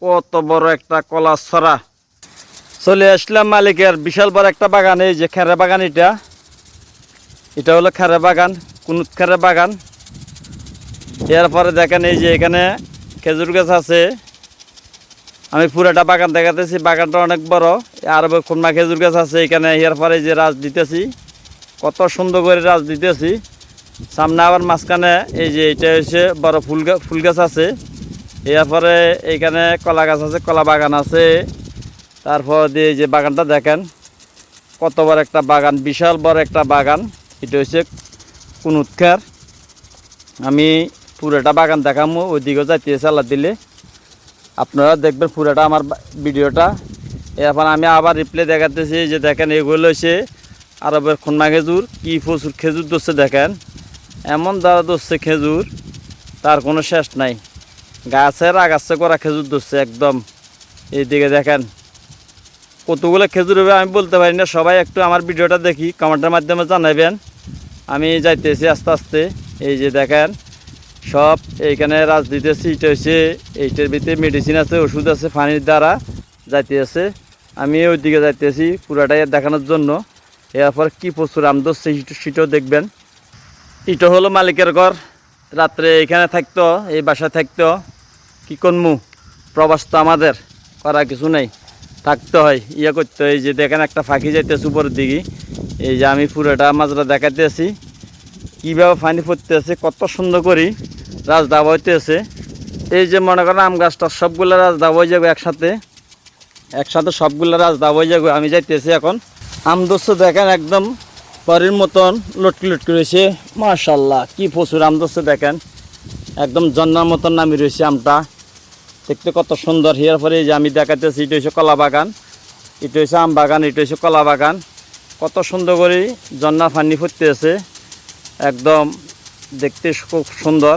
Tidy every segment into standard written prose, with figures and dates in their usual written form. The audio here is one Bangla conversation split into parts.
কত বড় একটা কলা ছড়া। চলে আসলাম মালিকের বিশাল বড় একটা বাগানে। এই যে খেরে বাগান, এটা হলো খেরে বাগান, কুনুত খেরে বাগান। এরপরে দেখেন এই যে এখানে খেজুর গাছ আছে। আমি পুরাটা বাগান দেখাতেছি, বাগানটা অনেক বড়। আর খুলনা খেজুর গাছ আছে এখানে। এরপরে যে রাজ দিতেছি, কত সুন্দর করে রাজ দিতেছি। সামনে আবার মাঝখানে এই যে এটা হচ্ছে বড় ফুল গাছ আছে। এরপরে এইখানে কলা গাছ আছে, কলা বাগান আছে। তারপর দিয়ে যে বাগানটা দেখেন, কত বড় একটা বাগান, বিশাল বড় একটা বাগান। এটা হচ্ছে কুনুতখার। আমি পুরোটা বাগান দেখামো, ওইদিকেও যাইতেছে আল্লাহ দিলে। আপনারা দেখবেন পুরোটা আমার ভিডিওটা। এরপর আমি আবার রিপ্লে দেখাতেছি যে দেখেন এগুলো হচ্ছে আরবের খুলনা খেজুর। কি প্রচুর খেজুর ধরছে দেখেন, এমন দ্বারা ধরছে খেজুর তার কোনো শেষ নাই। গাছের আগাছে করা খেজুর ধরছে একদম। এইদিকে দেখেন কতগুলো খেজুর হবে আমি বলতে পারি না। সবাই একটু আমার ভিডিওটা দেখি, কমেন্টের মাধ্যমে জানাবেন। আমি যাইতেছি আস্তে আস্তে। এই যে দেখেন সব এইখানে রাজ দিতেছি। এটা হচ্ছে এইটার ভিতরে মেডিসিন আছে, ওষুধ আছে, পানির দ্বারা যাইতেছে। আমি ওইদিকে যাইতেছি পুরাটাই দেখানোর জন্য। এরপর কি প্রচুর আম ধরছে সেটাও দেখবেন। এটা হলো মালিকের ঘর। রাত্রে এখানে থাকতো, এই বাসায় থাকতো। কি করমু, প্রবাস তো আমাদের, করা কিছু নেই, থাকতে হয়, ইয়ে করতে হয়। এই যে দেখেন একটা ফাঁকি যাইতেছে উপরের দিকে। এই যে আমি পুরোটা মাছটা দেখাতেছি কীভাবে পানি পড়তেছে, কত সুন্দর করে রাজ দাবা হইতেছে। এই যে মনে করেন আম গাছটা সবগুলো রাজ দাবা হয়ে যাবে একসাথে সবগুলো রাজ দাবা হয়ে যাবে। আমি যাইতেছি এখন। আম ধরছে দেখেন একদম পরের মতন লটকি লটকি রয়েছে। মাশাল্লাহ কি প্রচুর আম ধরছে দেখেন, একদম জন্নার মতন নামি রয়েছে আমটা, দেখতে কত সুন্দর। এর পরে এই যে আমি দেখাতেছি এটা হচ্ছে কলা বাগান, এটা হচ্ছে আম বাগান, এটা হচ্ছে কলা বাগান। কত সুন্দর করে জন্না পানি ফুটতেছে, একদম দেখতে খুব সুন্দর,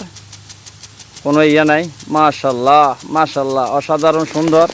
কোনো ইয়ে নাই। মাশাল্লাহ মাশাল্লাহ, অসাধারণ সুন্দর।